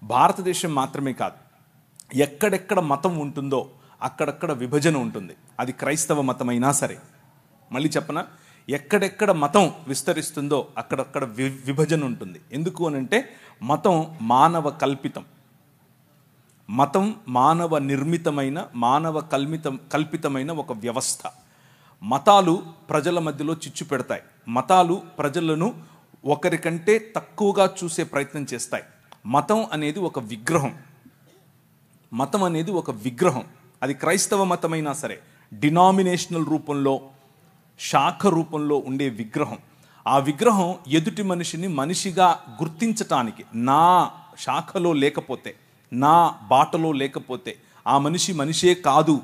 భారతదేశం మాత్రమే కాదు, ఎక్కడెక్కడ మతం ఉంటుందో అక్కడక్కడ విభజన ఉంటుంది. అది క్రైస్తవ మతమైనా సరే. మళ్ళీ చెప్పనా, ఎక్కడెక్కడ మతం విస్తరిస్తుందో అక్కడక్కడ విభజన ఉంటుంది. ఎందుకు అనంటే మతం మానవ కల్పితం, మతం మానవ నిర్మితమైన, మానవ కల్పితమైన ఒక వ్యవస్థ. మతాలు ప్రజల మధ్యలో చిచ్చు పెడతాయి. మతాలు ప్రజలను ఒకరికంటే తక్కువగా చూసే ప్రయత్నం చేస్తాయి. మతం అనేది ఒక విగ్రహం, మతం అనేది ఒక విగ్రహం. అది క్రైస్తవ మతమైనా సరే, డినామినేషనల్ రూపంలో, శాఖ రూపంలో ఉండే విగ్రహం. ఆ విగ్రహం ఎదుటి మనిషిని మనిషిగా గుర్తించటానికి, నా శాఖలో లేకపోతే, నా బాటలో లేకపోతే ఆ మనిషి మనిషే కాదు,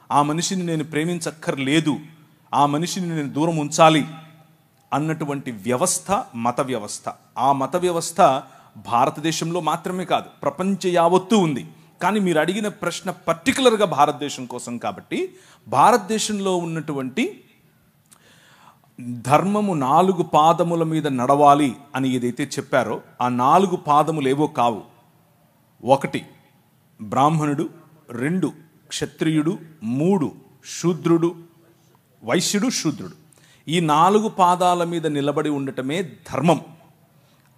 ఆ మనిషిని నేను ప్రేమించక్కర్లేదు, ఆ మనిషిని నేను దూరం ఉంచాలి అన్నటువంటి వ్యవస్థ మత వ్యవస్థ. ఆ మత వ్యవస్థ భారతదేశంలో మాత్రమే కాదు, ప్రపంచ యావత్తూ ఉంది. కానీ మీరు అడిగిన ప్రశ్న పర్టికులర్గా భారతదేశం కోసం కాబట్టి, భారతదేశంలో ఉన్నటువంటి ధర్మము 4 పాదముల మీద నడవాలి అని ఏదైతే చెప్పారో ఆ 4 పాదములు ఏవో కావు. 1 బ్రాహ్మణుడు, 2 క్షత్రియుడు, 3 శూద్రుడు, వైశ్యుడు, శూద్రుడు. ఈ 4 పాదాల మీద నిలబడి ఉండటమే ధర్మం.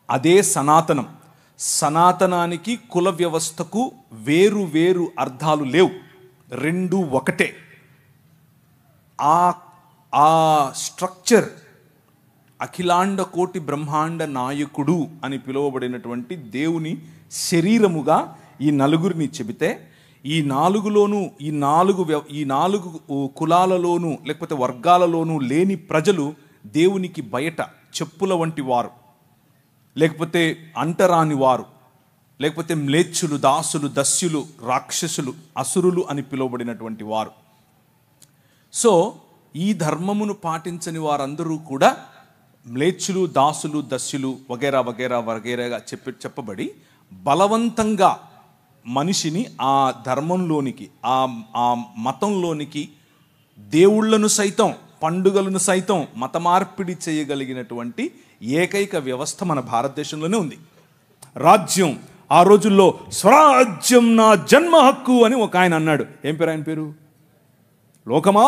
అదే సనాతనం. సనాతనానికి కుల వ్యవస్థకు వేరు వేరు అర్థాలు లేవు, 2 ఒకటే. ఆ స్ట్రక్చర్ అఖిలాండ కోటి బ్రహ్మాండ నాయకుడు అని పిలువబడినటువంటి దేవుని శరీరముగా ఈ నలుగురిని చెబితే, ఈ 4లోనూ ఈ 4 కులాలలోనూ లేకపోతే వర్గాలలోనూ లేని ప్రజలు దేవునికి బయట చెప్పుల వంటి వారు, లేకపోతే అంటరాని వారు, లేకపోతే మ్లేచ్చులు, దాసులు, దస్యులు, రాక్షసులు, అసురులు అని పిలువబడినటువంటి వారు. సో ఈ ధర్మమును పాటించని వారందరూ కూడా మ్లేచ్చులు, దాసులు, దస్యులు వగేరా వగేరా వగేరాగా చెప్పబడి బలవంతంగా మనిషిని ఆ ధర్మంలోనికి, ఆ మతంలోనికి దేవుళ్లను సైతం, పండుగలను సైతం మత మార్పిడి చేయగలిగినటువంటి ఏకైక వ్యవస్థ మన భారతదేశంలోనే ఉంది. రాజ్యం, ఆ రోజుల్లో స్వరాజ్యం నా జన్మ హక్కు అని ఒక ఆయన అన్నాడు. ఏం పేరు ఆయన పేరు? లోకమా,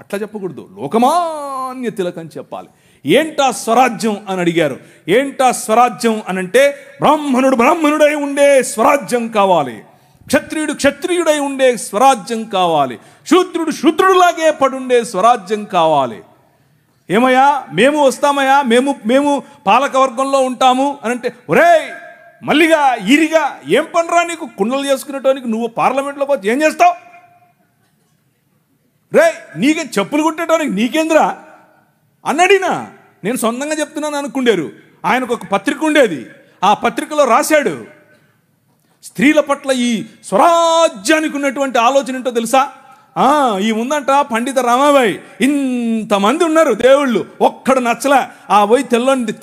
అట్లా చెప్పకూడదు, లోకమాన్య తిలక్ అని చెప్పాలి. ఏంటా స్వరాజ్యం అని అడిగారు. ఏంటా స్వరాజ్యం అనంటే, బ్రాహ్మణుడై ఉండే స్వరాజ్యం కావాలి, క్షత్రియుడు క్షత్రియుడై ఉండే స్వరాజ్యం కావాలి, శూద్రుడు శూద్రుడిలాగే పడుండే స్వరాజ్యం కావాలి. ఏమయ్యా మేము వస్తామయ్యా, మేము పాలకవర్గంలో ఉంటాము అనంటే, ఒరేయ్ మల్లిగా ఇరిగా ఏం పనిరా నీకు, కుండలు చేసుకునేటానికి నువ్వు పార్లమెంట్లోకి వచ్చి ఏం చేస్తావు? రే నీకే చెప్పులు కుట్టడానికి నీకేంద్రా అన్నడినా. నేను సొంతంగా చెప్తున్నాను అనుకుండారు. ఆయనకు ఒక పత్రిక ఉండేది, ఆ పత్రికలో రాశాడు, స్త్రీల పట్ల ఈ స్వరాజ్యానికి ఉన్నటువంటి ఆలోచన ఏంటో తెలుసా? ఈ ముందంట పండిత రామాబాయి, ఇంతమంది ఉన్నారు దేవుళ్ళు, ఒక్కడు నచ్చలే, ఆ పోయి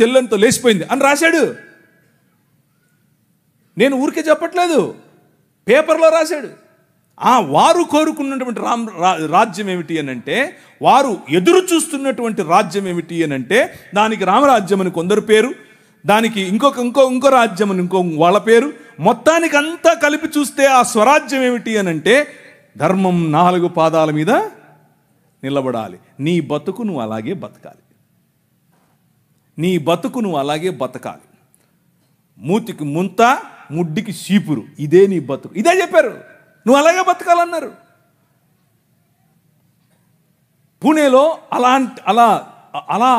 తెల్లంతో లేచిపోయింది అని రాశాడు. నేను ఊరికే చెప్పట్లేదు, పేపర్లో రాశాడు. వారు కోరుకున్నటువంటి రాజ్యం ఏమిటి అనంటే, వారు ఎదురు చూస్తున్నటువంటి రాజ్యం ఏమిటి అనంటే, దానికి రామరాజ్యం అని కొందరు పేరు, దానికి ఇంకో రాజ్యం అని ఇంకో వాళ్ళ పేరు. మొత్తానికి అంతా కలిపి చూస్తే ఆ స్వరాజ్యం ఏమిటి అనంటే, ధర్మం 4 పాదాల మీద నిలబడాలి. నీ బతుకు నువ్వు అలాగే బతకాలి, నీ బతుకు నువ్వు అలాగే బతకాలి. మూతికి ముంత, ముడ్డికి చీపురు, ఇదే నీ బతుకు. ఇదే చెప్పారు, నువ్వు అలాగే బతకాలన్నారు. పూణేలో అలా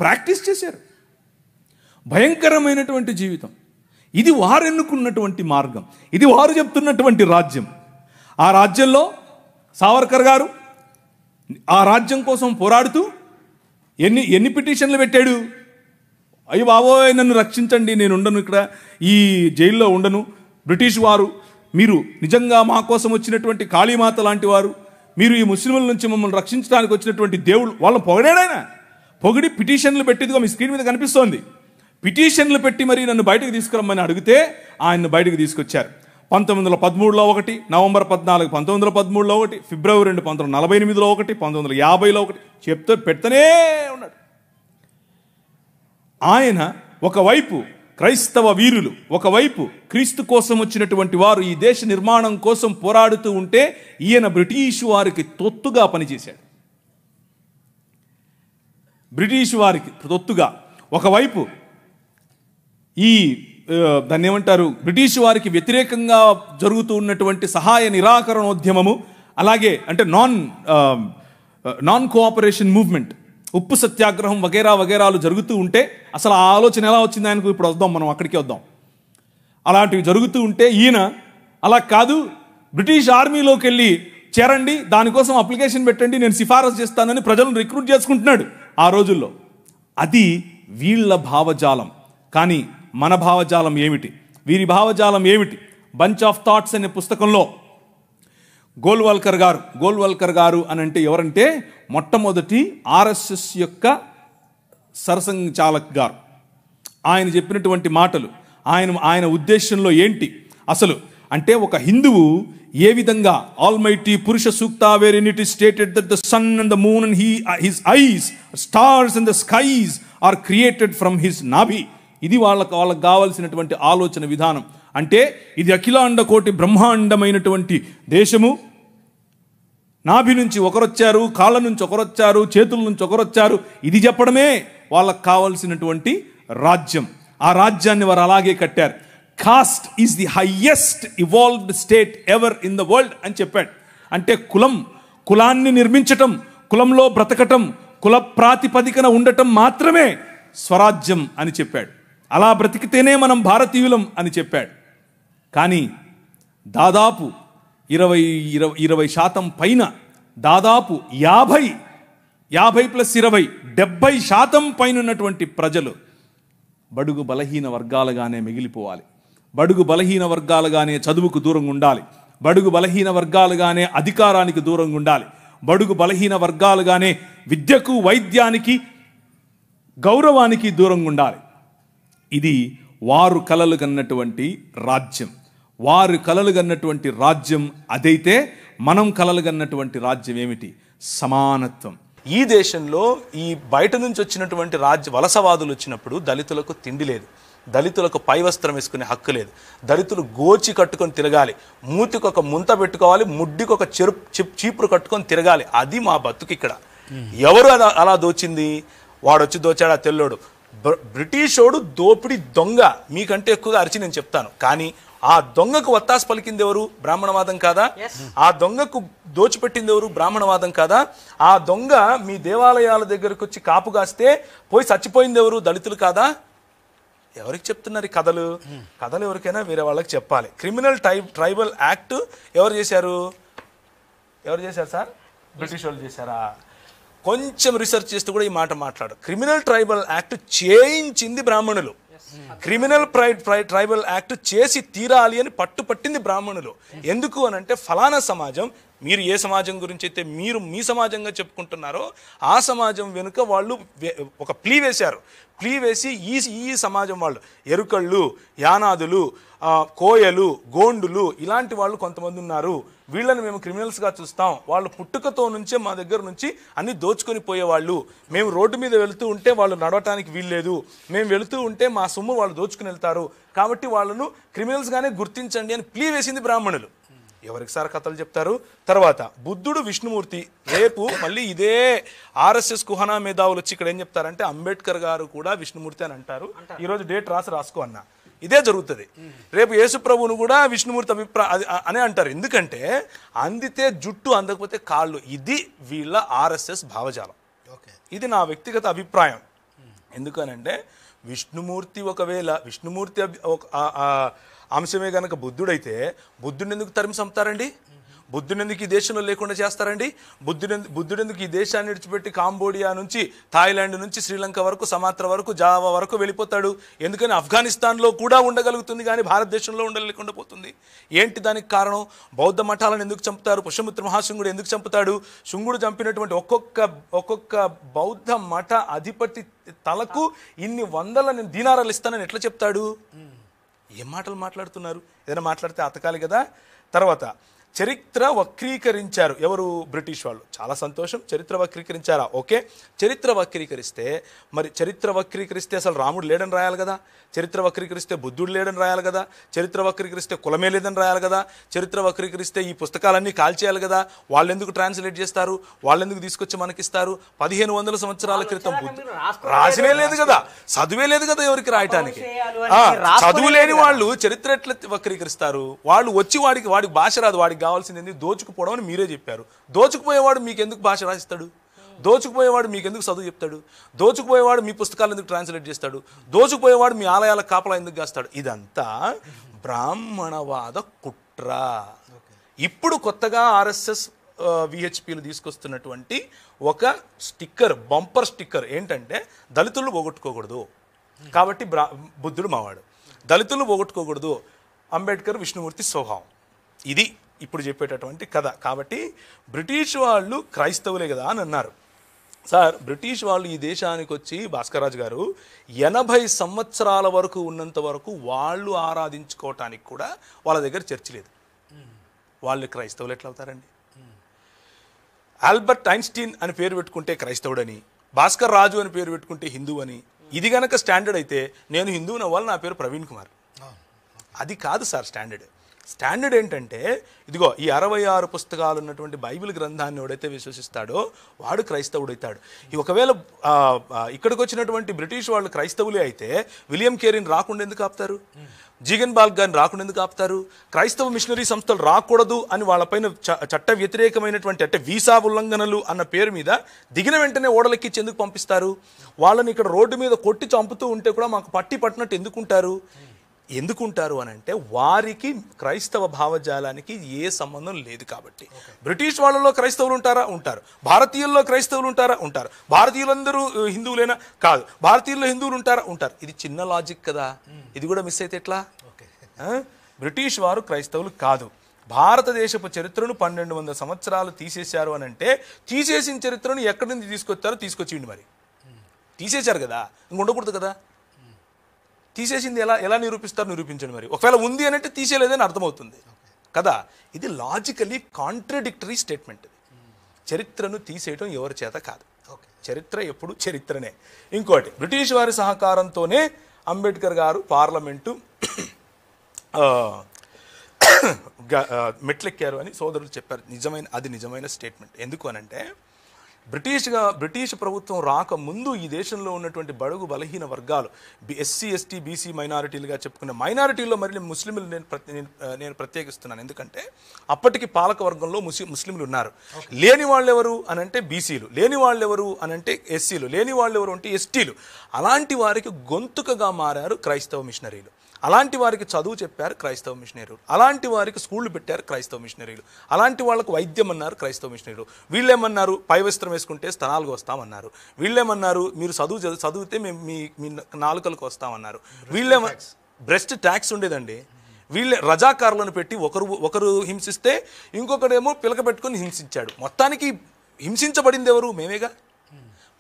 ప్రాక్టీస్ చేశారు. భయంకరమైనటువంటి జీవితం. ఇది వారు ఎన్నుకున్నటువంటి మార్గం, ఇది వారు చెప్తున్నటువంటి రాజ్యం. ఆ రాజ్యంలో సావర్కర్ గారు ఆ రాజ్యం కోసం పోరాడుతూ ఎన్ని పిటిషన్లు పెట్టాడు. అయ్యో బాబోయ్ నన్ను రక్షించండి, నేను ఉండను, ఇక్కడ ఈ జైల్లో ఉండను, బ్రిటిష్ వారు మీరు నిజంగా మా కోసం వచ్చినటువంటి కాళీమాత లాంటి వారు, మీరు ఈ ముస్లింల నుంచి మమ్మల్ని రక్షించడానికి వచ్చినటువంటి దేవుడు. వాళ్ళని పొగిడాడు ఆయన. పొగిడి పిటిషన్లు పెట్టిదిగా మీ స్క్రీన్ మీద కనిపిస్తోంది. పిటిషన్లు పెట్టి మరి నన్ను బయటకు తీసుకురమ్మని అడిగితే ఆయన్ను బయటకు తీసుకొచ్చారు. 1913లో ఒకటి, నవంబర్ 14 1913లో ఒకటి, ఫిబ్రవరి 2 1948లో ఒకటి, 1950లో ఒకటి చెప్తూ పెడుతూనే ఉన్నాడు. ఆయన ఒకవైపు క్రైస్తవ వీరులు ఒకవైపు క్రీస్తు కోసం వచ్చినటువంటి వారు ఈ దేశ నిర్మాణం కోసం పోరాడుతూ ఉంటే ఈయన బ్రిటిష్ వారికి తొత్తుగా పనిచేశాడు. బ్రిటిష్ వారికి తొత్తుగా ఒకవైపు ఈ దాన్ని ఏమంటారు, బ్రిటిష్ వారికి వ్యతిరేకంగా జరుగుతూ ఉన్నటువంటి సహాయ నిరాకరణోద్యమము, అలాగే అంటే నాన్ కోఆపరేషన్ మూవ్మెంట్, ఉప్పు సత్యాగ్రహం వగేరా వగేరాలు జరుగుతూ ఉంటే, అసలు ఆ ఆలోచన ఎలా వచ్చింది ఆయనకు ఇప్పుడు వద్దాం, మనం అక్కడికి వద్దాం. అలాంటివి జరుగుతూ ఉంటే ఈయన అలా కాదు, బ్రిటిష్ ఆర్మీలోకి వెళ్ళి చేరండి, దానికోసం అప్లికేషన్ పెట్టండి, నేను సిఫారసు చేస్తానని ప్రజలను రిక్రూట్ చేసుకుంటున్నాడు ఆ రోజుల్లో. అది వీళ్ళ భావజాలం. కానీ మన భావజాలం ఏమిటి, వీరి భావజాలం ఏమిటి? బంచ్ ఆఫ్ థాట్స్ అనే పుస్తకంలో గోల్వల్కర్ గారు అని అంటే ఎవరంటే మొట్టమొదటి ఆర్ఎస్ఎస్ యొక్క సరసంఘచాలక్ గారు. ఆయన చెప్పినటువంటి మాటలు, ఆయన ఉద్దేశంలో ఏంటి అసలు అంటే, ఒక హిందువు ఏ విధంగా almighty Purusha Sukta where in it is stated that the sun and the moon and his eyes stars and the skies are created from his నాభి. ఇది వాళ్ళకు కావాల్సినటువంటి ఆలోచన విధానం. అంటే ఇది అఖిలాండ కోటి బ్రహ్మాండమైనటువంటి దేశము. నాభి నుంచి ఒకరొచ్చారు, కాళ్ళ నుంచి ఒకరొచ్చారు, చేతుల నుంచి ఒకరొచ్చారు. ఇది చెప్పడమే వాళ్ళకు కావాల్సినటువంటి రాజ్యం. ఆ రాజ్యాన్ని వారు అలాగే కట్టారు. Cost is the highest evolved state ever in the world అని చెప్పాడు. అంటే కులాన్ని నిర్మించటం, కులంలో బ్రతకటం, కుల ప్రాతిపదికన ఉండటం మాత్రమే స్వరాజ్యం అని చెప్పాడు. అలా బ్రతికితేనే మనం భారతీయులం అని చెప్పాడు. కానీ దాదాపు 20% పైన, దాదాపు 50+20 70% పైన ఉన్నటువంటి ప్రజలు బడుగు బలహీన వర్గాలుగానే మిగిలిపోవాలి. బడుగు బలహీన వర్గాలుగానే చదువుకు దూరంగా ఉండాలి. బడుగు బలహీన వర్గాలుగానే అధికారానికి దూరంగా ఉండాలి. బడుగు బలహీన వర్గాలుగానే విద్యకు, వైద్యానికి, గౌరవానికి దూరంగా ఉండాలి. ఇది వారు కలలు కన్నటువంటి రాజ్యం. వారు కలలు కన్నటువంటి రాజ్యం అదైతే మనం కలలు కన్నటువంటి రాజ్యం ఏమిటి? సమానత్వం. ఈ దేశంలో ఈ బయట నుంచి వచ్చినటువంటి వలసవాదులు వచ్చినప్పుడు దళితులకు తిండి లేదు, దళితులకు పై వస్త్రం వేసుకునే హక్కు లేదు, దళితులు గోచి కట్టుకొని తిరగాలి, మూతికి ఒక ముంత పెట్టుకోవాలి, ముడ్డికి ఒక చీపురు కట్టుకొని తిరగాలి. అది మా బతుకు ఇక్కడ. ఎవరు అలా దోచింది? వాడొచ్చి దోచాడు ఆ తెల్లోడు. బ్రిటిషోడు దోపిడి దొంగ మీకంటే ఎక్కువగా అరిచి నేను చెప్తాను. కానీ ఆ దొంగకు వత్తాసు పలికింది ఎవరు? బ్రాహ్మణవాదం కాదా? ఆ దొంగకు దోచిపెట్టింది ఎవరు? బ్రాహ్మణవాదం కాదా? ఆ దొంగ మీ దేవాలయాల దగ్గరకు వచ్చి కాపు కాస్తే పోయి చచ్చిపోయింది ఎవరు? దళితులు కాదా? ఎవరికి చెప్తున్నారు ఈ కథలు? కథలు ఎవరికైనా వేరే వాళ్ళకి చెప్పాలి. క్రిమినల్ ట్రైబల్ యాక్ట్ ఎవరు చేశారు సార్? బ్రిటిష్ వాళ్ళు చేశారా? కొంచెం రీసెర్చ్ చేస్తూ కూడా ఈ మాట మాట్లాడు. క్రిమినల్ ట్రైబల్ యాక్ట్ చేయించింది బ్రాహ్మణులు. క్రిమినల్ ట్రైబల్ యాక్ట్ చేసి తీరాలి అని పట్టుపట్టింది బ్రాహ్మణులు. ఎందుకు అనంటే ఫలానా సమాజం, మీరు ఏ సమాజం గురించి అయితే మీరు మీ సమాజంగా చెప్పుకుంటున్నారో ఆ సమాజం వెనుక వాళ్ళు ఒక ప్లీ వేశారు. ప్లీ వేసి ఈ సమాజం వాళ్ళు ఎరుకళ్ళు, యానాదులు, కోయలు, గోండులు ఇలాంటి వాళ్ళు కొంతమంది ఉన్నారు, వీళ్ళని మేము క్రిమినల్స్గా చూస్తాం, వాళ్ళు పుట్టుకతో నుంచే మా దగ్గర నుంచి అన్ని దోచుకొని పోయేవాళ్ళు, మేము రోడ్డు మీద వెళుతూ ఉంటే వాళ్ళు నడవటానికి వీల్లేదు, మేము వెళుతూ ఉంటే మా సొమ్ము వాళ్ళు దోచుకుని వెళ్తారు, కాబట్టి వాళ్ళను క్రిమినల్స్గానే గుర్తించండి అని ప్లీ వేసింది బ్రాహ్మణులు. ఎవరికి సార్ కథలు చెప్తారు? తర్వాత బుద్ధుడు, విష్ణుమూర్తి. రేపు మళ్ళీ ఇదే ఆర్ఎస్ఎస్ కుహనా మేధావులు వచ్చి ఇక్కడ ఏం చెప్తారంటే అంబేద్కర్ గారు కూడా విష్ణుమూర్తి అని అంటారు. ఈరోజు డేట్ రాసుకో అన్న, ఇదే జరుగుతుంది. రేపు యేసుప్రభువును కూడా విష్ణుమూర్తి అనే అంటారు. ఎందుకంటే అందితే జుట్టు, అందకపోతే కాళ్ళు. ఇది వీళ్ళ ఆర్ఎస్ఎస్ భావజాలం. ఇది నా వ్యక్తిగత అభిప్రాయం. ఎందుకనంటే విష్ణుమూర్తి అంశమే కనుక బుద్ధుడైతే బుద్ధుడిని ఎందుకు తరిమి చంపుతారండి? బుద్ధుని ఎందుకు ఈ దేశంలో లేకుండా చేస్తారండి? బుద్ధుడు ఎందుకు ఈ దేశాన్ని విడిచిపెట్టి కాంబోడియా నుంచి, థాయిలాండ్ నుంచి, శ్రీలంక వరకు, సమాత్ర వరకు, జావా వరకు వెళ్ళిపోతాడు? ఎందుకని ఆఫ్ఘనిస్తాన్లో కూడా ఉండగలుగుతుంది కానీ భారతదేశంలో ఉండలేకుండా పోతుంది. ఏంటి దానికి కారణం? బౌద్ధ మఠాలను ఎందుకు చంపుతారు? పుష్యమిత్ర మహాశృంగుడు ఎందుకు చంపుతాడు? శృంగుడు చంపినటువంటి ఒక్కొక్క బౌద్ధ మఠ అధిపతి తలకు ఇన్ని వందల దీనారాలు ఇస్తానని ఎట్లా చెప్తాడు? ఏం మాటలు మాట్లాడుతున్నారు? ఏదైనా మాట్లాడితే అతకాలి కదా. తర్వాత చరిత్ర వక్రీకరించారు. ఎవరు? బ్రిటిష్ వాళ్ళు. చాలా సంతోషం, చరిత్ర వక్రీకరించారా? ఓకే, చరిత్ర వక్రీకరిస్తే మరి చరిత్ర వక్రీకరిస్తే అసలు రాముడు లేడని రాయాలి కదా, చరిత్ర వక్రీకరిస్తే బుద్ధుడు లేడని రాయాలి కదా, చరిత్ర వక్రీకరిస్తే కులమే లేదని రాయాలి కదా, చరిత్ర వక్రీకరిస్తే ఈ పుస్తకాలన్నీ కాల్చేయాలి కదా. వాళ్ళు ఎందుకు ట్రాన్స్లేట్ చేస్తారు, వాళ్ళు ఎందుకు తీసుకొచ్చి మనకిస్తారు? 1500 సంవత్సరాల క్రితం రాసినే లేదు కదా, చదువే లేదు కదా ఎవరికి రాయటానికి. చదువు లేని వాళ్ళు చరిత్ర ఎట్లా వక్రీకరిస్తారు? వాళ్ళు వచ్చి వాడికి భాష రాదు, వాడికి కావాల్సింది ఏంది? దోచుకుపోవడం అని మీరే చెప్పారు. దోచుకుపోయేవాడు మీకు ఎందుకు భాష రాసిస్తాడు? దోచుకుపోయేవాడు మీకు ఎందుకు చదువు చెప్తాడు? దోచుకుపోయేవాడు మీ పుస్తకాలు ఎందుకు ట్రాన్స్లేట్ చేస్తాడు? దోచుకుపోయేవాడు మీ ఆలయాల కాపలా ఎందుకు కాస్తాడు? ఇదంతా బ్రాహ్మణవాద కుట్ర. ఇప్పుడు కొత్తగా ఆర్ఎస్ఎస్ విహెచ్పిలు తీసుకొస్తున్నటువంటి ఒక స్టిక్కర్, బంపర్ స్టిక్కర్ ఏంటంటే దళితులను పోగొట్టుకోకూడదు కాబట్టి బుద్ధుడు మావాడు, దళితులను పోగొట్టుకోకూడదు అంబేద్కర్ విష్ణుమూర్తి స్వభావం. ఇది ఇప్పుడు చెప్పేటటువంటి కథ. కాబట్టి బ్రిటిష్ వాళ్ళు క్రైస్తవులే కదా అని అన్నారు. సార్, బ్రిటిష్ వాళ్ళు ఈ దేశానికి వచ్చి భాస్కర్ రాజు గారు 80 సంవత్సరాల వరకు ఉన్నంత వరకు వాళ్ళు ఆరాధించుకోవటానికి కూడా వాళ్ళ దగ్గర చర్చి లేదు. వాళ్ళు క్రైస్తవులు ఎట్లా అవుతారండి? ఆల్బర్ట్ ఐన్స్టీన్ అని పేరు పెట్టుకుంటే క్రైస్తవుడని, భాస్కర్ రాజు అని పేరు పెట్టుకుంటే హిందువు అని. ఇది గనక స్టాండర్డ్ అయితే నేను హిందువుని అవ్వాలి, నా పేరు ప్రవీణ్ కుమార్. అది కాదు సార్ స్టాండర్డ్. స్టాండర్డ్ ఏంటంటే ఇదిగో ఈ 66 పుస్తకాలు ఉన్నటువంటి బైబిల్ గ్రంథాన్ని ఎవడైతే విశ్వసిస్తాడో వాడు క్రైస్తవుడు అవుతాడు. ఒకవేళ ఇక్కడికి వచ్చినటువంటి బ్రిటిష్ వాళ్ళు క్రైస్తవులే అయితే విలియం కేరీని రాకుండా ఎందుకు ఆపుతారు? జీగన్ బాల్ గారిని రాకుండా ఎందుకు ఆపుతారు? క్రైస్తవ మిషనరీ సంస్థలు రాకూడదు అని వాళ్ళపైన చట్ట వ్యతిరేకమైనటువంటి అంటే వీసా ఉల్లంఘనలు అన్న పేరు మీద దిగిన వెంటనే ఓడలెక్కించి ఎందుకు పంపిస్తారు? వాళ్ళని ఇక్కడ రోడ్డు మీద కొట్టి చంపుతూ ఉంటే కూడా మాకు పట్టినట్టు ఎందుకుంటారు అని అంటే వారికి క్రైస్తవ భావజాలానికి ఏ సంబంధం లేదు కాబట్టి. బ్రిటిష్ వాళ్ళలో క్రైస్తవులు ఉంటారా? ఉంటారు. భారతీయుల్లో క్రైస్తవులు ఉంటారా? ఉంటారు. భారతీయులందరూ హిందువులేనా? కాదు. భారతీయుల్లో హిందువులు ఉంటారా? ఉంటారు. ఇది చిన్న లాజిక్ కదా, ఇది కూడా మిస్ అయితే ఎట్లా? బ్రిటిష్ వారు క్రైస్తవులు కాదు. భారతదేశపు చరిత్రను 1200 సంవత్సరాలు తీసేశారు అని అంటే తీసేసిన చరిత్రను ఎక్కడి నుంచి తీసుకొచ్చారో తీసుకొచ్చిండి. మరి తీసేశారు కదా, ఇంక ఉండకూడదు కదా. తీసేసింది ఎలా నిరూపిస్తారు? నిరూపించండి. మరి ఒకవేళ ఉంది అని అంటే తీసేయలేదని అర్థమవుతుంది కదా. ఇది లాజికలీ కాంట్రడిక్టరీ స్టేట్మెంట్. చరిత్రను తీసేయటం ఎవరి చేత కాదు. చరిత్ర ఎప్పుడు చరిత్రనే. ఇంకోటి, బ్రిటిష్ వారి సహకారంతోనే అంబేద్కర్ గారు పార్లమెంటు మెట్లెక్కారు అని సోదరులు చెప్పారు. నిజమైన స్టేట్మెంట్. ఎందుకు అనంటే బ్రిటిష్ ప్రభుత్వం రాకముందు ఈ దేశంలో ఉన్నటువంటి బడుగు బలహీన వర్గాలు, ఎస్సీ ఎస్టీ బీసీ మైనారిటీలుగా చెప్పుకున్న మైనారిటీల్లో మరి ముస్లింలు నేను ప్రత్యేకిస్తున్నాను. ఎందుకంటే అప్పటికి పాలక వర్గంలో ముస్లింలు ఉన్నారు. లేని వాళ్ళు ఎవరు అనంటే బీసీలు, లేని వాళ్ళు ఎవరు అనంటే ఎస్సీలు, లేని వాళ్ళు ఎవరు అంటే ఎస్టీలు. అలాంటి వారికి గొంతుకగా మారారు క్రైస్తవ మిషనరీలు. అలాంటి వారికి చదువు చెప్పారు క్రైస్తవ మిషనరీలు. అలాంటి వారికి స్కూళ్ళు పెట్టారు క్రైస్తవ మిషనరీలు. అలాంటి వాళ్ళకు వైద్యం అన్నారు క్రైస్తవ మిషనరీలు. వీళ్ళేమన్నారు? పై వస్త్రం వేసుకుంటే స్తనాలకు వస్తామన్నారు. వీళ్ళేమన్నారు? మీరు చదివితే మేము మీ నాలుకలకు వస్తామన్నారు. బ్రెస్ట్ ట్యాక్స్ ఉండేదండి. వీళ్ళే రజాకారులను పెట్టి ఒకరు హింసిస్తే ఇంకొకడేమో పిలక పెట్టుకొని హింసించాడు. మొత్తానికి హింసించబడింది ఎవరు? మేమేగా.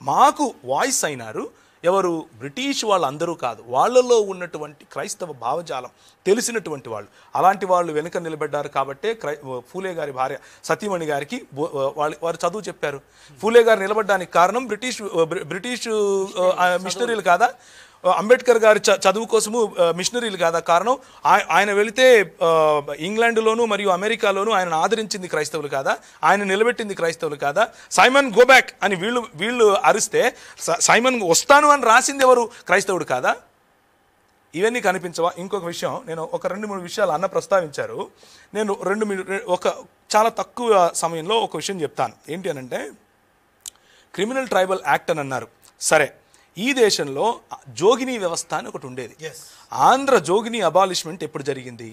మాకు వాయిస్ అయినారు ఎవరు? బ్రిటిష్ వాళ్ళందరూ కాదు, వాళ్ళలో ఉన్నటువంటి క్రైస్తవ భావజాలం తెలిసినటువంటి వాళ్ళు. అలాంటి వాళ్ళు వెనుక నిలబడ్డారు కాబట్టే ఫూలే గారి భార్య సతీమణి గారికి వారు చదువు చెప్పారు. ఫూలే గారు నిలబడ్డానికి కారణం బ్రిటిష్ మిషనరీలు కాదా? అంబేద్కర్ గారి చదువు కోసము మిషనరీలు కాదా కారణం? ఆయన వెళితే ఇంగ్లాండ్లోను మరియు అమెరికాలోను ఆయన ఆదరించింది క్రైస్తవులు కాదా? ఆయన నిలబెట్టింది క్రైస్తవులు కాదా? సైమన్ గోబ్యాక్ అని వీళ్ళు అరిస్తే సైమన్ వస్తాను అని రాసింది ఎవరు? క్రైస్తవుడు కాదా? ఇవన్నీ కనిపించవా? ఇంకొక విషయం, నేను ఒక 2-3 విషయాలు అన్న ప్రస్తావించారు. నేను చాలా తక్కువ సమయంలో ఒక విషయం చెప్తాను. ఏంటి అనంటే క్రిమినల్ ట్రైబల్ యాక్ట్ అని అన్నారు. సరే, ఈ దేశంలో జోగిని వ్యవస్థ అని ఒకటి ఉండేది. ఆంధ్ర జోగిని అబాలిష్మెంట్ ఎప్పుడు జరిగింది?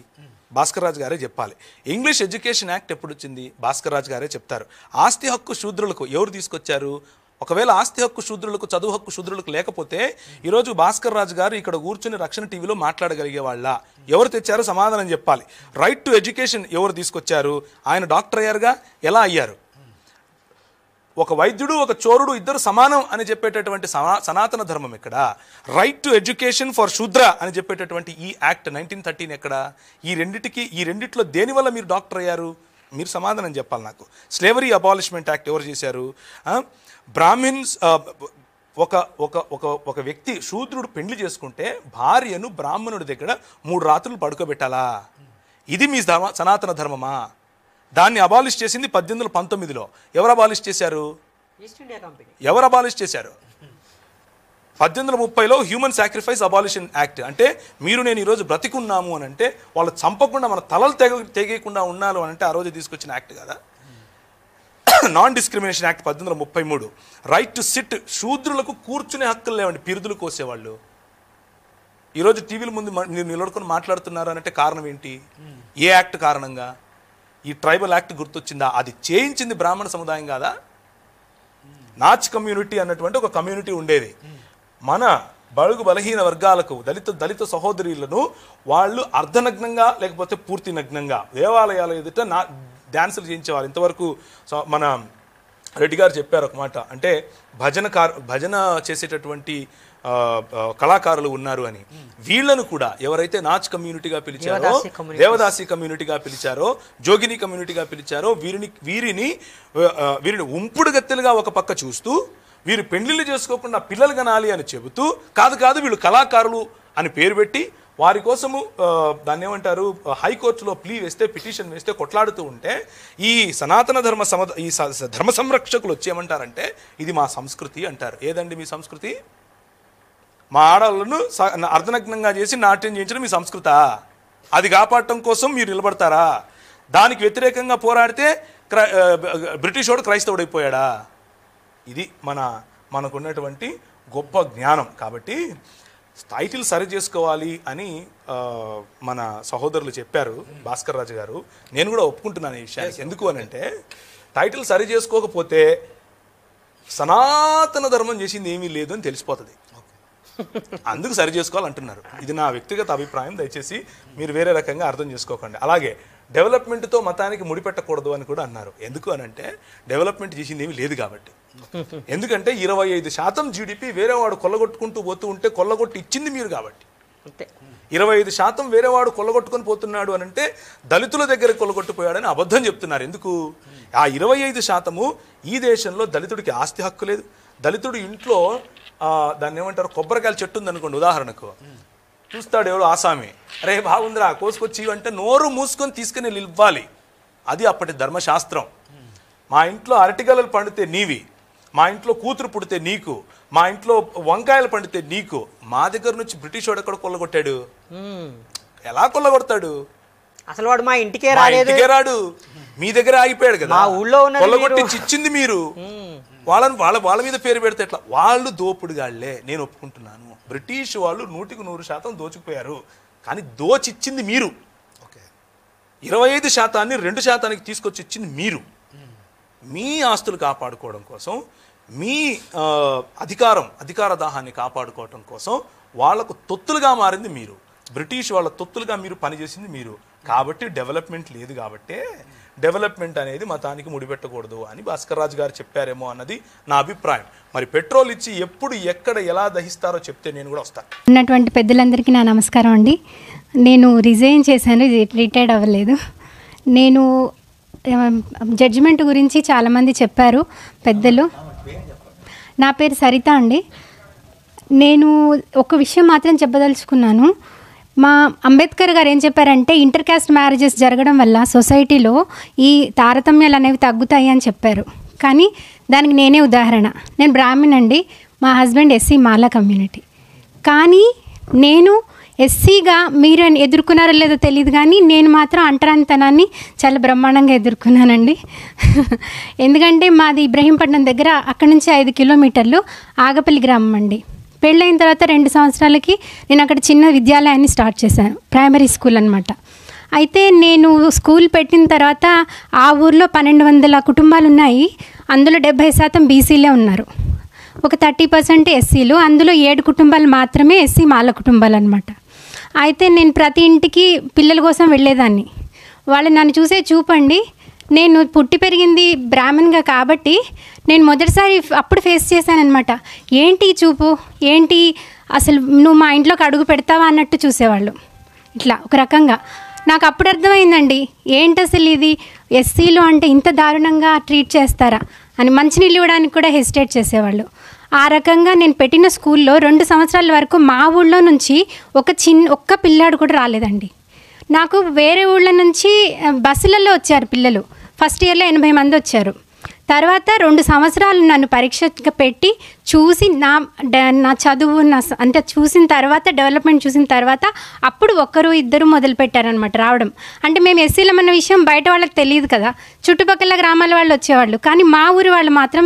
భాస్కర్ రాజు గారే చెప్పాలి. ఇంగ్లీష్ ఎడ్యుకేషన్ యాక్ట్ ఎప్పుడు వచ్చింది? భాస్కర్ రాజు గారే చెప్తారు. ఆస్తి హక్కు శూద్రులకు ఎవరు తీసుకొచ్చారు? ఒకవేళ ఆస్తి హక్కు శూద్రులకు, చదువు హక్కు శూద్రులకు లేకపోతే ఈరోజు భాస్కర్ రాజు గారు ఇక్కడ కూర్చుని రక్షణ టీవీలో మాట్లాడగలిగే వాళ్ళ? ఎవరు తెచ్చారో సమాధానం చెప్పాలి. రైట్ టు ఎడ్యుకేషన్ ఎవరు తీసుకొచ్చారు? ఆయన డాక్టర్ అయ్యారుగా, ఎలా అయ్యారు? ఒక వైద్యుడు ఒక చోరుడు ఇద్దరు సమానం అని చెప్పేటటువంటి సనాతన ధర్మం ఎక్కడ? రైట్ టు ఎడ్యుకేషన్ ఫర్ శూద్ర అని చెప్పేటటువంటి ఈ యాక్ట్ 1913 ఎక్కడ? ఈ రెండిట్లో దేనివల్ల మీరు డాక్టర్ అయ్యారు? మీరు సమాధానం చెప్పాలి నాకు. స్లేవరీ అబాలిష్మెంట్ యాక్ట్ ఎవరు చేశారు? బ్రాహ్మిన్స్ ఒక ఒక ఒక ఒక వ్యక్తి శూద్రుడు పెళ్లి చేసుకుంటే భార్యను బ్రాహ్మణుడి దగ్గర 3 రాత్రులు పడుకోబెట్టాలా? ఇది మీ సనాతన ధర్మమా? దాన్ని అబాలిష్ చేసింది 1819లో. ఎవరు అబాలిష్ చేశారు? East India company. ఎవరు అబాలిష్ చేశారు? 1830లో హ్యూమన్ సాక్రిఫైస్ అబాలిషన్ యాక్ట్. అంటే మీరు నేను ఈరోజు బ్రతికున్నాము అని అంటే వాళ్ళు చంపకుండా మన తలలు తెగకుండా ఉన్నారు అని అంటే ఆ రోజు తీసుకొచ్చిన యాక్ట్ కదా. Non discrimination act 1833. Right to sit, శూద్రులకు కూర్చునే హక్కులు లేవండి, పిరుదులు కోసేవాళ్ళు. ఈరోజు టీవీల ముందు మీరు నిలబడుకొని మాట్లాడుతున్నారు అంటే కారణం ఏంటి? ఏ యాక్ట్ కారణంగా? ఈ ట్రైబల్ యాక్ట్ గుర్తొచ్చిందా? అది చేయించింది బ్రాహ్మణ సముదాయం కాదా? నాచ్ కమ్యూనిటీ అన్నటువంటి ఒక కమ్యూనిటీ ఉండేది. మన బడుగు బలహీన వర్గాలకు దళిత సహోదరులను వాళ్ళు అర్ధనగ్నంగా లేకపోతే పూర్తి నగ్నంగా దేవాలయాల ఎదుట డ్యాన్సులు చేయించేవాళ్ళు. ఇంతవరకు మన రెడ్డి గారు చెప్పారు ఒక మాట, అంటే భజన చేసేటటువంటి కళాకారులు ఉన్నారు అని. వీళ్ళను కూడా ఎవరైతే నాచ్ కమ్యూనిటీగా పిలిచారో, దేవదాసి కమ్యూనిటీగా పిలిచారో, జోగిని కమ్యూనిటీగా పిలిచారో వీరిని ఉంపుడు గత్తెలుగా ఒక పక్క చూస్తూ, వీరు పెళ్లిళ్ళు చేసుకోకుండా పిల్లలు కనాలి అని చెబుతూ, కాదు వీళ్ళు కళాకారులు అని పేరు పెట్టి వారి కోసము దాన్ని ఏమంటారు, హైకోర్టులో పిటిషన్ వేస్తే కొట్లాడుతూ ఉంటే ఈ సనాతన ధర్మ సంరక్షకులు వచ్చి ఏమంటారంటే ఇది మా సంస్కృతి అంటారు. ఏదండి మీ సంస్కృతి? మా ఆడవాళ్ళను అర్ధనగ్నంగా చేసి నాట్యం చేయించడం మీ సంస్కృత? అది కాపాడటం కోసం మీరు నిలబడతారా? దానికి వ్యతిరేకంగా పోరాడితే బ్రిటిష్ వాడు క్రైస్తవుడైపోయాడా? ఇది మనకున్నటువంటి గొప్ప జ్ఞానం. కాబట్టి టైటిల్ సరి చేసుకోవాలి అని మన సహోదరులు చెప్పారు, భాస్కర్ రాజు గారు. నేను కూడా ఒప్పుకుంటున్నాను ఈ విషయానికి. ఎందుకు అని అంటే టైటిల్ సరి చేసుకోకపోతే సనాతన ధర్మం చేసింది ఏమీ లేదు అని తెలిసిపోతుంది. అందుకు సరి చేసుకోవాలంటున్నారు. ఇది నా వ్యక్తిగత అభిప్రాయం, దయచేసి మీరు వేరే రకంగా అర్థం చేసుకోకండి. అలాగే డెవలప్మెంట్తో మతానికి ముడిపెట్టకూడదు అని కూడా అన్నారు. ఎందుకు అని అంటే డెవలప్మెంట్ చేసింది ఏమీ లేదు కాబట్టి. ఎందుకంటే 25% జీడిపి వేరేవాడు కొల్లగొట్టుకుంటూ పోతూ ఉంటే కొల్లగొట్టి ఇచ్చింది మీరు కాబట్టి. 25% వేరేవాడు కొల్లగొట్టుకొని పోతున్నాడు అని అంటే దళితుల దగ్గర కొల్లగొట్టిపోయాడని అబద్ధం చెప్తున్నారు. ఎందుకు? ఆ 25% ఈ దేశంలో దళితుడికి ఆస్తి హక్కు లేదు. దళితుడు ఇంట్లో దాన్ని ఏమంటారు, కొబ్బరికాయల చెట్టు ఉందనుకోండి ఉదాహరణకు, చూస్తాడు ఎవడు ఆసామి, అరే బాగుందిరా కోసుకొచ్చి అంటే నోరు మూసుకొని తీసుకుని ఇవ్వాలి. అది అప్పటి ధర్మశాస్త్రం. మా ఇంట్లో అరటిగలలు పండితే నీవి, మా ఇంట్లో కూతురు పుడితే నీకు, మా ఇంట్లో వంకాయలు పండితే నీకు. మా దగ్గర నుంచి బ్రిటిష్ వాడు ఎక్కడ కొల్లగొట్టాడు? ఎలా కొల్లగొడతాడు? అసలు వాడు మా ఇంటికే రాడు, మీ దగ్గర ఆగిపోయాడు కదా. కొల్లగొట్టి ఇచ్చింది మీరు. వాళ్ళ మీద పేరు పెడితే ఎట్లా? వాళ్ళు దోపుడుగాళ్లే, నేను ఒప్పుకుంటున్నాను. బ్రిటిష్ వాళ్ళు 100% దోచుకుపోయారు, కానీ దోచిచ్చింది మీరు. 25%ని 2%కి తీసుకొచ్చి ఇచ్చింది మీరు. మీ ఆస్తులు కాపాడుకోవడం కోసం, మీ అధికార దాహాన్ని కాపాడుకోవడం కోసం వాళ్లకు తొత్తులుగా మారింది మీరు. బ్రిటిష్ వాళ్ళ తొత్తులుగా మీరు పనిచేసింది మీరు. కాబట్టి డెవలప్మెంట్ లేదు. కాబట్టి డెవలప్మెంట్ అనేది మతానికి ముడిపెట్టకూడదు అని భాస్కర్ రాజు గారు చెప్పారేమో అన్నది నా అభిప్రాయం. మరి పెట్రోల్ ఇచ్చి ఎప్పుడు ఎక్కడ ఎలా దహిస్తారో చెప్తే నేను కూడా వస్తాను. ఉన్నటువంటి పెద్దలందరికీ నా నమస్కారం అండి. నేను రిజైన్ చేశాను, రిటైర్డ్ అవ్వలేదు. నేను జడ్జిమెంట్ గురించి చాలామంది చెప్పారు పెద్దలు. నా పేరు సరిత అండి. నేను ఒక విషయం మాత్రం చెప్పదలుచుకున్నాను. మా అంబేద్కర్ గారు ఏం చెప్పారంటే ఇంటర్ కాస్ట్ మ్యారేజెస్ జరగడం వల్ల సొసైటీలో ఈ తారతమ్యాలు అనేవి తగ్గుతాయి అని చెప్పారు. కానీ దానికి నేనే ఉదాహరణ. నేను బ్రాహ్మణ్ అండి, మా హస్బెండ్ ఎస్సీ మాలా కమ్యూనిటీ. కానీ నేను ఎస్సీగా మీరు ఎదుర్కొన్నారో లేదో తెలియదు, కానీ నేను మాత్రం అంటరానితనాన్ని చాలా బ్రహ్మాండంగా ఎదుర్కొన్నానండి. ఎందుకంటే మాది ఇబ్రహీంపట్నం దగ్గర, అక్కడి నుంచి 5 కిలోమీటర్లు ఆగపల్లి గ్రామం అండి. పెళ్ళైన తర్వాత 2 సంవత్సరాలకి నేను అక్కడ చిన్న విద్యాలయాన్ని స్టార్ట్ చేశాను, ప్రైమరీ స్కూల్ అనమాట. అయితే నేను స్కూల్ పెట్టిన తర్వాత ఆ ఊర్లో 1200 కుటుంబాలు ఉన్నాయి. అందులో 70% బీసీలే ఉన్నారు, ఒక 30% ఎస్సీలు. అందులో 7 కుటుంబాలు మాత్రమే ఎస్సీ మాల కుటుంబాలు అనమాట. అయితే నేను ప్రతి ఇంటికి పిల్లల కోసం వెళ్ళేదాన్ని. వాళ్ళు నన్ను చూసే చూపండి, నేను పుట్టి పెరిగింది బ్రాహ్మణ్గా కాబట్టి నేను మొదటిసారి అప్పుడు ఫేస్ చేశానమాట. ఏంటి చూపు, ఏంటి అసలు నువ్వు మా ఇంట్లోకి అడుగు పెడతావా అన్నట్టు చూసేవాళ్ళు. ఇట్లా ఒక రకంగా నాకు అప్పుడు అర్థమైందండి, ఏంటి అసలు ఇది ఎస్సీలు అంటే ఇంత దారుణంగా ట్రీట్ చేస్తారా అని మంచినీళ్ళు ఇవ్వడానికి కూడా హెసిటేట్ చేసేవాళ్ళు. ఆ రకంగా నేను పెట్టిన స్కూల్లో 2 సంవత్సరాల వరకు మా ఊళ్ళో నుంచి ఒక్క పిల్లాడు కూడా రాలేదండి. నాకు వేరే ఊళ్ళ నుంచి బస్సులలో వచ్చారు పిల్లలు. ఫస్ట్ ఇయర్లో 80 మంది వచ్చారు. తర్వాత 2 సంవత్సరాలు నన్ను పరీక్షగా పెట్టి చూసి నా చదువు అంటే చూసిన తర్వాత డెవలప్మెంట్ చూసిన తర్వాత అప్పుడు 1-2 మొదలుపెట్టారనమాట రావడం. అంటే మేము ఎస్సీలం అన్న విషయం బయట వాళ్ళకి తెలియదు కదా, చుట్టుపక్కల గ్రామాల వాళ్ళు వచ్చేవాళ్ళు. కానీ మా ఊరి వాళ్ళు మాత్రం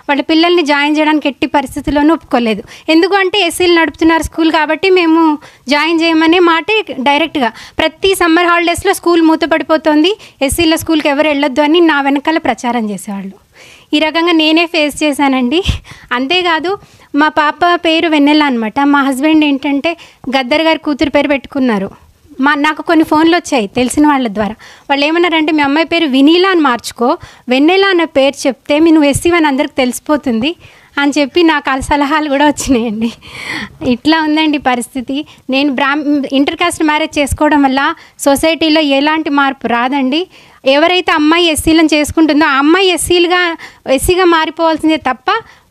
వాళ్ళ పిల్లల్ని జాయిన్ చేయడానికి ఎట్టి పరిస్థితుల్లోనూ ఒప్పుకోలేదు. ఎందుకు అంటే ఎస్సీలు నడుపుతున్నారు స్కూల్ కాబట్టి మేము జాయిన్ చేయమనే మాటే డైరెక్ట్గా. ప్రతి సమ్మర్ హాలిడేస్లో స్కూల్ మూతపడిపోతుంది, ఎస్సీల స్కూల్కి ఎవరు వెళ్ళొద్దు అని నా వెనకాల ప్రచారం చేసేవాళ్ళు. ఈ రకంగా నేనే ఫేస్ చేశానండి. అంతేకాదు మా పాప పేరు వెన్నెల అనమాట. మా హస్బెండ్ ఏంటంటే గద్దర్ గారి కూతురు పేరు పెట్టుకున్నారు. నాకు కొన్ని ఫోన్లు వచ్చాయి తెలిసిన వాళ్ళ ద్వారా. వాళ్ళు ఏమన్నారంటే మీ అమ్మాయి పేరు వినీలా అని మార్చుకో, వెన్నెల అన్న పేరు చెప్తే నువ్వు ఎస్సీ అని అందరికి తెలిసిపోతుంది అని చెప్పి నాకు ఆ సలహాలు కూడా వచ్చినాయండి. ఇట్లా ఉందండి పరిస్థితి. నేను ఇంటర్ కాస్ట్ మ్యారేజ్ చేసుకోవడం వల్ల సొసైటీలో ఎలాంటి మార్పు రాదండి. ఎవరైతే అమ్మాయి ఎస్సీలను చేసుకుంటుందో ఆ అమ్మాయి ఎస్సీగా మారిపోవాల్సిందే తప్ప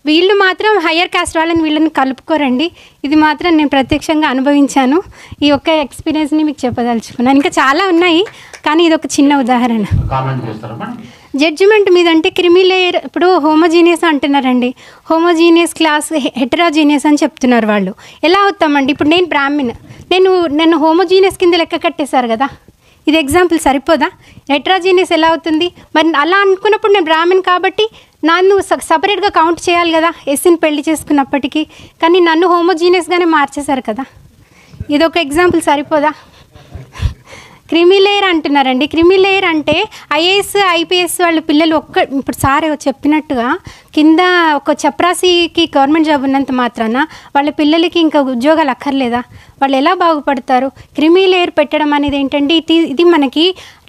వీళ్ళు మాత్రం హయ్యర్ కాస్ట్ వాళ్ళని వీళ్ళని కలుపుకోరండి. ఇది మాత్రం నేను ప్రత్యక్షంగా అనుభవించాను. ఈ ఒక్క ఎక్స్పీరియన్స్ని మీకు చెప్పదలుచుకున్నాను. ఇంకా చాలా ఉన్నాయి కానీ ఇది ఒక చిన్న ఉదాహరణ. జడ్జిమెంట్ మీద అంటే క్రిమిలేయర్ ఇప్పుడు హోమోజీనియస్ అంటున్నారండి. హోమోజీనియస్ క్లాస్ హెటరోజీనియస్ అని చెప్తున్నారు వాళ్ళు. ఎలా అవుతామండి? ఇప్పుడు నేను బ్రాహ్మణ్, నన్ను హోమోజీనియస్ కింద లెక్క కట్టేశారు కదా, ఇది ఎగ్జాంపుల్ సరిపోదా? హెటరోజీనియస్ ఎలా అవుతుంది? మరి అలా అనుకున్నప్పుడు నేను బ్రాహ్మణ్ కాబట్టి నన్ను సపరేట్గా కౌంట్ చేయాలి కదా ఎస్సీని పెళ్లి చేసుకున్నప్పటికీ. కానీ నన్ను హోమోజీనియస్గానే మార్చేశారు కదా, ఇదొక ఎగ్జాంపుల్ సరిపోదా? క్రిమిలేయర్ అంటున్నారండి. క్రిమిలేయర్ అంటే ఐఏఎస్ ఐపీఎస్ వాళ్ళ పిల్లలు ఇప్పుడు సార్ చెప్పినట్టుగా కింద ఒక చప్రాసీకి గవర్నమెంట్ జాబ్ ఉన్నంత మాత్రాన వాళ్ళ పిల్లలకి ఇంకా ఉద్యోగాలు అక్కర్లేదా? వాళ్ళు ఎలా బాగుపడతారు? క్రిమిలేయర్ పెట్టడం అనేది ఏంటంటే ఇది మనకి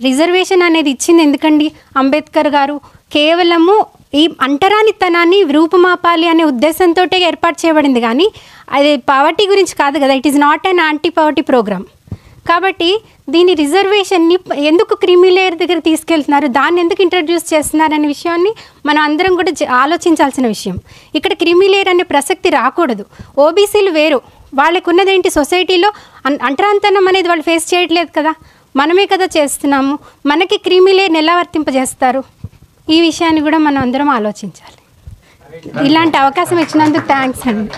రిజర్వేషన్ అనేది ఇచ్చింది ఎందుకండి? అంబేద్కర్ గారు కేవలము ఈ అంటరానితనాన్ని రూపుమాపాలి అనే ఉద్దేశంతో ఏర్పాటు చేయబడింది, కానీ అది పవర్టీ గురించి కాదు కదా. It is not an anti poverty programme. కాబట్టి దీని రిజర్వేషన్ని ఎందుకు క్రిమిలేయర్ దగ్గర తీసుకెళ్తున్నారు, దాన్ని ఎందుకు ఇంట్రడ్యూస్ చేస్తున్నారు అనే విషయాన్ని మనం అందరం కూడా ఆలోచించాల్సిన విషయం. ఇక్కడ క్రిమిలేయర్ అనే ప్రసక్తి రాకూడదు. ఓబీసీలు వేరు, వాళ్ళకు ఉన్నదేంటి సొసైటీలో అంటరాంతనం అనేది వాళ్ళు ఫేస్ చేయట్లేదు కదా, మనమే కదా చేస్తున్నాము. మనకి క్రిమిలేయర్ని ఎలా వర్తింపజేస్తారు? ఈ విషయాన్ని కూడా మనం అందరం ఆలోచించాలి. ఇలాంటి అవకాశం ఇచ్చినందుకు థ్యాంక్స్ అండి.